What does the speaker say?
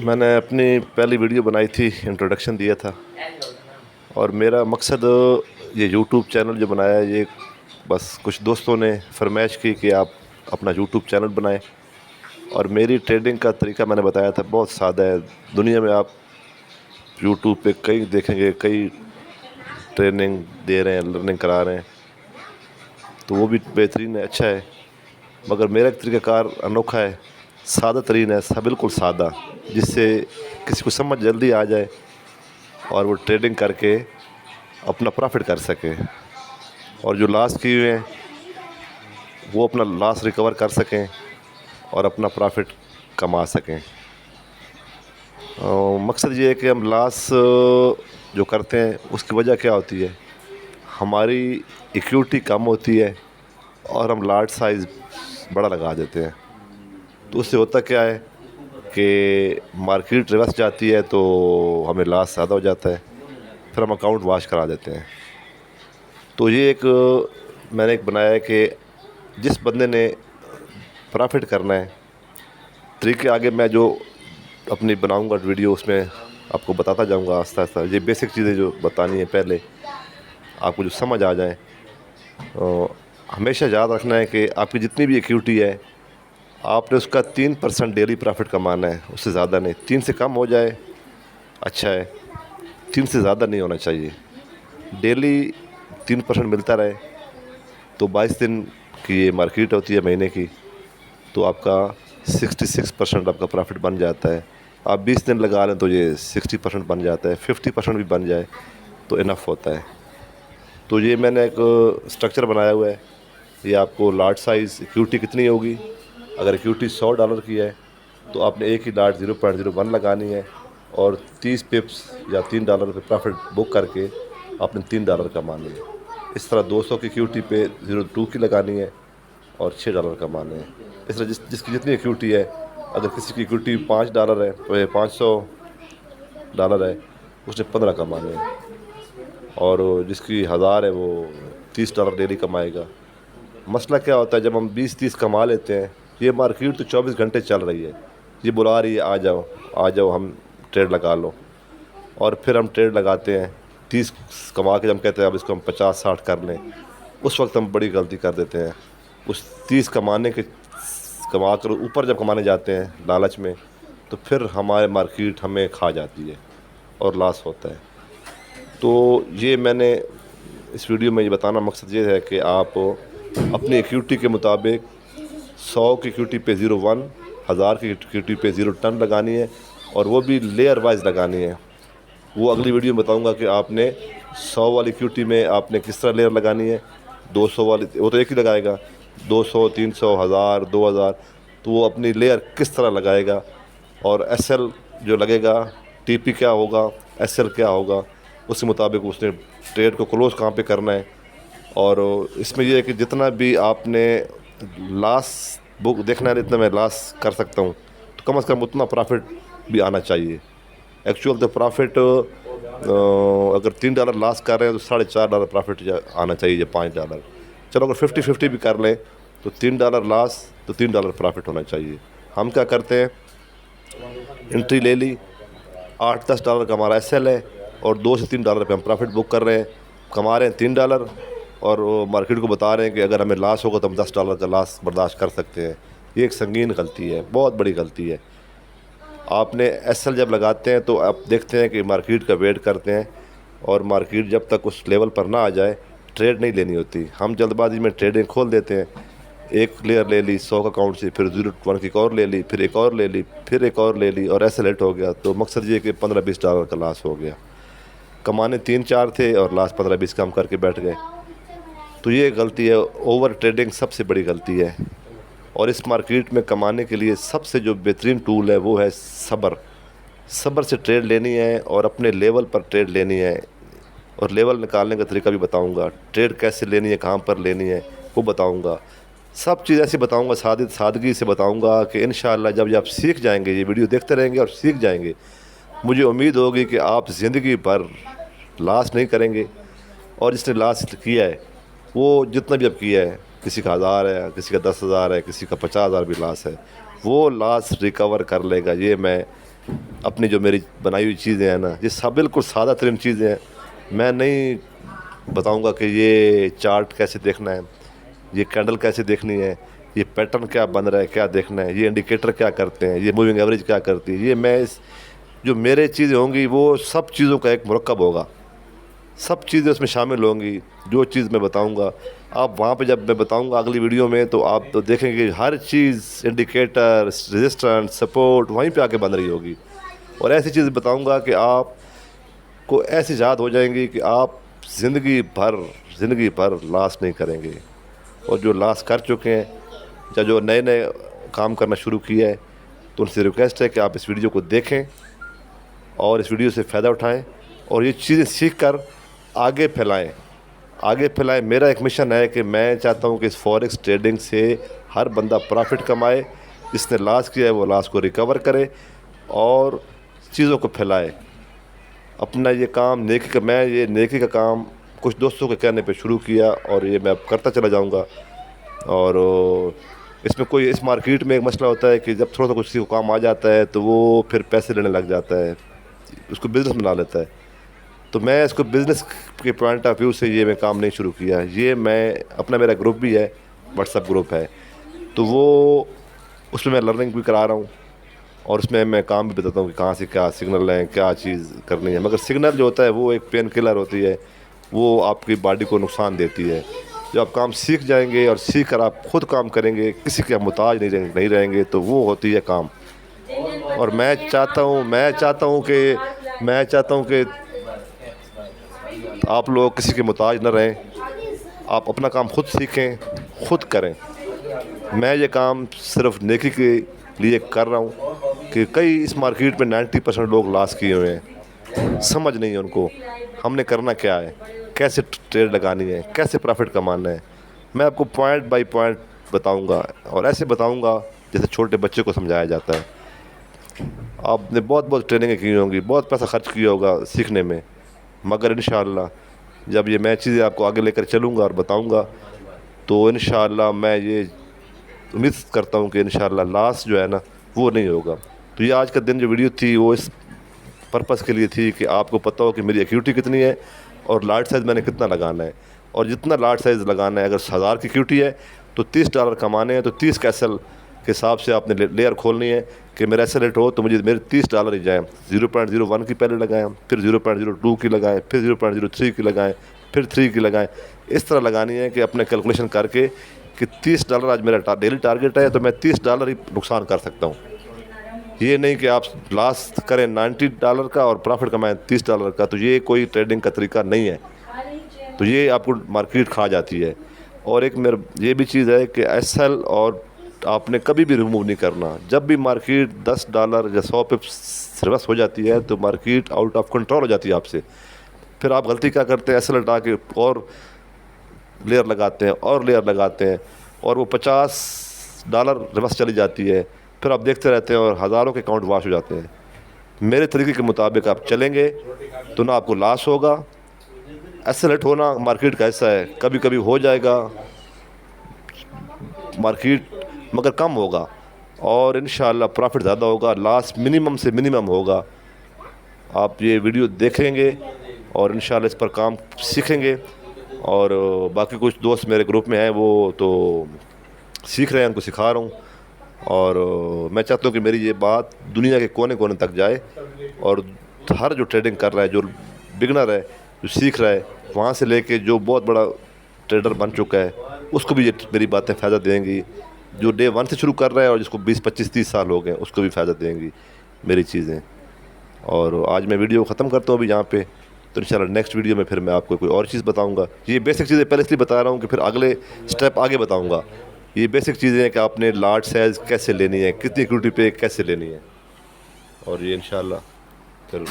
میں نے اپنی پہلی ویڈیو بنائی تھی، انٹروڈکشن دیا تھا، اور میرا مقصد یہ یوٹیوب چینل جو بنایا یہ بس کچھ دوستوں نے فرمائش کی کہ آپ اپنا یوٹیوب چینل بنائیں، اور میری ٹریڈنگ کا طریقہ میں نے بتایا تھا بہت سادہ ہے۔ دنیا میں آپ یوٹیوب پہ کئی دیکھیں گے، کئی ٹریننگ دے رہے ہیں، لرننگ کرا رہے ہیں، تو وہ بھی بہترین ہے، اچھا ہے، مگر میرا طریقہ کار انوکھا ہے، سادہ ترین ہے، بالکل سادہ، جس سے کسی کو سمجھ جلدی آ جائے اور وہ ٹریڈنگ کر کے اپنا پرافٹ کر سکے، اور جو لاس کیے ہوئے ہیں وہ اپنا لاس ریکور کر سکیں اور اپنا پرافٹ کما سکیں۔ مقصد یہ ہے کہ ہم لاس جو کرتے ہیں اس کی وجہ کیا ہوتی ہے؟ ہماری ایکوٹی کم ہوتی ہے اور ہم لاٹ سائز بڑا لگا دیتے ہیں، تو اس سے ہوتا کیا ہے کہ مارکیٹ ریورس جاتی ہے تو ہمیں لاس زیادہ ہو جاتا ہے، پھر ہم اکاؤنٹ واش کرا دیتے ہیں۔ تو یہ میں نے ایک بنایا ہے کہ جس بندے نے پرافٹ کرنا ہے، طریقے آگے میں جو اپنی بناؤں گا ویڈیو اس میں آپ کو بتاتا جاؤں گا آہستہ آہستہ، یہ بیسک چیزیں جو بتانی ہیں پہلے آپ کو جو سمجھ آ جائیں۔ ہمیشہ یاد رکھنا ہے کہ آپ کی جتنی بھی ایکوٹی ہے آپ نے اس کا 3% ڈیلی پرافٹ کمانا ہے، اس سے زیادہ نہیں۔ 3 سے کم ہو جائے اچھا ہے، 3 سے زیادہ نہیں ہونا چاہیے۔ ڈیلی 3% ملتا رہے تو 22 دن کی یہ مارکیٹ ہوتی ہے مہینے کی، تو آپ کا 66% آپ کا پرافٹ بن جاتا ہے۔ آپ 20 دن لگا لیں تو یہ 60% بن جاتا ہے، 50% بھی بن جائے تو انف ہوتا ہے۔ تو یہ میں نے ایک اسٹرکچر بنایا ہوا ہے، یہ آپ کو لاٹ سائز ایکوٹی کتنی ہوگی، اگر ایکوٹی $100 کی ہے تو آپ نے ایک ہی لاٹ 0.01 لگانی ہے، اور 30 پپس یا $3 پہ پرافٹ بک کر کے آپ نے $3 کمانے ہیں۔ اس طرح 200 کی ایکوٹی پہ 0.2 کی لگانی ہے اور $6 کمانے ہیں۔ اس طرح جس کی جتنی ایکوٹی ہے، اگر کسی کی ایکوٹی $5 ہے تو یہ $500 ہے، اس نے 15 کمانے ہیں، اور جس کی 1000 ہے وہ $30 ڈیلی کمائے گا۔ مسئلہ کیا ہوتا ہے جب ہم 20-30 کما لیتے ہیں، یہ مارکیٹ تو 24 گھنٹے چل رہی ہے، یہ بلا رہی ہے آ جاؤ ہم ٹریڈ لگا لو، اور پھر ہم ٹریڈ لگاتے ہیں 30 کما کے، ہم کہتے ہیں اب اس کو ہم 50-60 کر لیں، اس وقت ہم بڑی غلطی کر دیتے ہیں۔ اس 30 کما کر اوپر جب کمانے جاتے ہیں لالچ میں، تو پھر ہمارے مارکیٹ ہمیں کھا جاتی ہے اور لاس ہوتا ہے۔ تو یہ میں نے اس ویڈیو میں یہ بتانا مقصد یہ ہے کہ آپ اپنی ایکوٹی کے مطابق 100 کی ایکوٹی پہ 0.1، 1000 کی ایکوٹی پہ 0.10 لگانی ہے، اور وہ بھی لیئر وائز لگانی ہے۔ وہ اگلی ویڈیو میں بتاؤں گا کہ آپ نے 100 والی ایکوٹی میں آپ نے کس طرح لیئر لگانی ہے، 200 والی وہ تو ایک ہی لگائے گا، 200، 300، 1000، 2000، تو وہ اپنی لیئر کس طرح لگائے گا، اور ایس ایل جو لگے گا، ٹی پی کیا ہوگا، ایس ایل کیا ہوگا، اس کے مطابق اس نے ٹریڈ کو کلوز کہاں پہ کرنا ہے۔ اور اس میں یہ ہے کہ جتنا بھی آپ نے لاس بک دیکھنا ہے، اتنا میں لاس کر سکتا ہوں، تو کم از کم اتنا پرافٹ بھی آنا چاہیے۔ ایکچوئل تو پرافٹ اگر $3 لاس کر رہے ہیں تو $4.5 پرافٹ آنا چاہیے، یا $5۔ چلو اگر 50-50 بھی کر لیں تو $3 لاس تو $3 پرافٹ ہونا چاہیے۔ ہم کیا کرتے ہیں، انٹری لے لی، $8-10 کا ہمارا ایس ایل ہے، اور $2 سے $3 پہ ہم پرافٹ بک کر رہے ہیں، کما رہے ہیں $3، اور مارکیٹ کو بتا رہے ہیں کہ اگر ہمیں لاس ہوگا تو ہم $10 کا لاس برداشت کر سکتے ہیں۔ یہ ایک سنگین غلطی ہے، بہت بڑی غلطی ہے۔ آپ نے ایس ایل جب لگاتے ہیں تو آپ دیکھتے ہیں کہ مارکیٹ کا ویٹ کرتے ہیں، اور مارکیٹ جب تک اس لیول پر نہ آ جائے ٹریڈ نہیں لینی ہوتی۔ ہم جلد بازی میں ٹریڈنگ کھول دیتے ہیں، ایک لیئر لے لی 100 کا اکاؤنٹ سے، پھر 0.1 کی ایک اور لے لی، پھر ایک اور لے لی، پھر ایک اور لے لی، اور ایسے لیٹ ہو گیا، تو مقصد یہ کہ $15-20 کا لاس ہو گیا۔ کمانے 3-4 تھے اور لاس 15-20 کم کر کے بیٹھ گئے۔ تو یہ غلطی ہے، اوور ٹریڈنگ سب سے بڑی غلطی ہے، اور اس مارکیٹ میں کمانے کے لیے سب سے جو بہترین ٹول ہے وہ ہے صبر۔ صبر سے ٹریڈ لینی ہے اور اپنے لیول پر ٹریڈ لینی ہے، اور لیول نکالنے کا طریقہ بھی بتاؤں گا، ٹریڈ کیسے لینی ہے، کہاں پر لینی ہے وہ بتاؤں گا، سب چیز ایسی بتاؤں گا، سادگی سے بتاؤں گا کہ انشاءاللہ جب آپ سیکھ جائیں گے، یہ ویڈیو دیکھتے رہیں گے اور سیکھ جائیں گے، مجھے امید ہوگی کہ آپ زندگی بھر لاس نہیں کریں گے۔ اور جس نے لاس کیا ہے وہ جتنا بھی اب کیا ہے، کسی کا 1000 ہے، کسی کا 10,000 ہے، کسی کا 50,000 بھی لاس ہے، وہ لاس ریکور کر لے گا، یہ میں اپنی جو میری بنائی ہوئی چیزیں ہیں نا، یہ سب بالکل سادہ ترین چیزیں ہیں. میں نہیں بتاؤں گا کہ یہ چارٹ کیسے دیکھنا ہے، یہ کینڈل کیسے دیکھنی ہے، یہ پیٹرن کیا بن رہا ہے کیا دیکھنا ہے، یہ انڈیکیٹر کیا کرتے ہیں، یہ موونگ ایوریج کیا کرتی ہے. یہ میں جو میرے چیزیں ہوں گی وہ سب چیزوں کا ایک مرکب ہوگا، سب چیزیں اس میں شامل ہوں گی. جو چیز میں بتاؤں گا آپ وہاں پہ جب میں بتاؤں گا اگلی ویڈیو میں، تو آپ تو دیکھیں گے ہر چیز انڈیکیٹر، ریزسٹنس، سپورٹ وہیں پہ آ کے بن رہی ہوگی. اور ایسی چیز بتاؤں گا کہ آپ کو ایسی یاد ہو جائیں گی کہ آپ زندگی بھر لاس نہیں کریں گے. اور جو لاس کر چکے ہیں یا جو نئے نئے کام کرنا شروع کیا ہے، تو ان سے ریکویسٹ ہے کہ آپ اس ویڈیو کو دیکھیں اور اس ویڈیو سے فائدہ اٹھائیں اور یہ چیزیں سیکھ کر آگے پھیلائیں. میرا ایک مشن ہے کہ میں چاہتا ہوں کہ اس فوریکس ٹریڈنگ سے ہر بندہ پرافٹ کمائے، جس نے لاس کیا ہے وہ لاس کو ریکور کرے اور چیزوں کو پھیلائے. اپنا یہ کام نیکی کا کام کچھ دوستوں کے کہنے پہ شروع کیا اور یہ میں اب کرتا چلا جاؤں گا. اور اس میں اس مارکیٹ میں ایک مسئلہ ہوتا ہے کہ جب تھوڑا سا کسی کو کام آ جاتا ہے تو وہ پھر پیسے لینے لگ جاتا ہے، اس کو بزنس بنا لیتا ہے. تو میں اس کو بزنس کے پوائنٹ آف ویو سے یہ میں کام نہیں شروع کیا. یہ میں میرا گروپ بھی ہے، واٹس ایپ گروپ ہے، تو وہ اس میں لرننگ بھی کرا رہا ہوں اور اس میں کام بھی بتاتا ہوں کہ کہاں سے کیا سگنل لیں، کیا چیز کرنی ہے. مگر سگنل جو ہوتا ہے وہ ایک پین کلر ہوتی ہے، وہ آپ کی باڈی کو نقصان دیتی ہے. جب آپ کام سیکھ جائیں گے اور سیکھ کر آپ خود کام کریں گے، کسی کے محتاج نہیں رہیں گے، تو وہ ہوتی ہے کام. اور میں چاہتا ہوں کہ آپ لوگ کسی کے محتاج نہ رہیں، آپ اپنا کام خود سیکھیں، خود کریں. میں یہ کام صرف نیکی کے لیے کر رہا ہوں کہ کئی اس مارکیٹ میں 90% لوگ لاس کیے ہوئے ہیں، سمجھ نہیں ہے ان کو ہم نے کرنا کیا ہے، کیسے ٹریڈ لگانی ہے، کیسے پرافٹ کمانا ہے. میں آپ کو پوائنٹ بائی پوائنٹ بتاؤں گا اور ایسے بتاؤں گا جیسے چھوٹے بچے کو سمجھایا جاتا ہے. آپ نے بہت ٹریننگیں کی ہوں گی، بہت پیسہ خرچ کیا ہوگا سیکھنے میں، مگر انشاءاللہ جب یہ میں چیزیں آپ کو آگے لے کر چلوں گا اور بتاؤں گا تو انشاءاللہ میں یہ امید کرتا ہوں کہ انشاءاللہ لاس جو ہے نا وہ نہیں ہوگا. تو یہ آج کا دن جو ویڈیو تھی وہ اس پرپس کے لیے تھی کہ آپ کو پتہ ہو کہ میری ایکیوٹی کتنی ہے اور لاٹ سائز میں نے کتنا لگانا ہے. اور جتنا لاٹ سائز لگانا ہے، اگر 1000 کی ایکیوٹی ہے تو $30 کمانے ہیں، تو 30 کا ایسل کے حساب سے آپ نے لیئر کھولنی ہے کہ میرا ایسل ریٹ ہو تو مجھے میرے $30 ہی جائیں. 0.01 کی پہلے لگائیں، پھر 0.02 کی لگائیں، پھر 0.03 کی لگائیں، پھر 3 کی لگائیں. اس طرح لگانی ہے کہ اپنے کیلکولیشن کر کے کہ $30 آج میرا ڈیلی ٹارگیٹ ہے تو میں $30 ہی نقصان کر سکتا ہوں. یہ نہیں کہ آپ لاس کریں $90 کا اور پرافٹ کمائیں $30 کا، تو یہ کوئی ٹریڈنگ کا طریقہ نہیں ہے. تو یہ آپ کو مارکیٹ کھا جاتی ہے. اور ایک یہ بھی چیز ہے کہ ایس ایل اور آپ نے کبھی بھی ریموو نہیں کرنا. جب بھی مارکیٹ $10 یا 100 پہ ریورس ہو جاتی ہے تو مارکیٹ آؤٹ آف کنٹرول ہو جاتی ہے آپ سے. پھر آپ غلطی کیا کرتے ہیں، ایس ایل ہٹا کے اور لیئر لگاتے ہیں اور وہ $50 ریورس چلی جاتی ہے. پھر آپ دیکھتے رہتے ہیں اور ہزاروں کے اکاؤنٹ واش ہو جاتے ہیں. میرے طریقے کے مطابق آپ چلیں گے تو نہ آپ کو لاس ہوگا. ایسلٹ ہونا مارکیٹ کا ایسا ہے، کبھی کبھی ہو جائے گا مارکیٹ مگر کم ہوگا اور انشاءاللہ پرافٹ زیادہ ہوگا، لاس منیمم سے منیمم ہوگا. آپ یہ ویڈیو دیکھیں گے اور انشاءاللہ اس پر کام سیکھیں گے. اور باقی کچھ دوست میرے گروپ میں ہیں وہ تو سیکھ رہے ہیں، ان کو سکھا رہا ہوں. اور میں چاہتا ہوں کہ میری یہ بات دنیا کے کونے کونے تک جائے اور ہر جو ٹریڈنگ کر رہا ہے، جو بگنر ہے، جو سیکھ رہا ہے، وہاں سے لے کے جو بہت بڑا ٹریڈر بن چکا ہے اس کو بھی یہ میری باتیں فائدہ دیں گی. جو ڈے 1 سے شروع کر رہا ہے اور جس کو 20 25 30 سال ہو گئے اس کو بھی فائدہ دیں گی میری چیزیں. اور آج میں ویڈیو ختم کرتا ہوں ابھی یہاں پہ. تو انشاءاللہ نیکسٹ ویڈیو میں پھر میں آپ کو کوئی اور چیز بتاؤں گا. یہ بیسک چیزیں پہلے اس لیے بتا رہا ہوں کہ پھر اگلے سٹیپ آگے بتاؤں گا. یہ بیسک چیزیں ہیں کہ آپ نے لاٹ سائز کیسے لینی ہے، کتنی ایکوٹی پہ کیسے لینی ہے. اور یہ انشاءاللہ پھر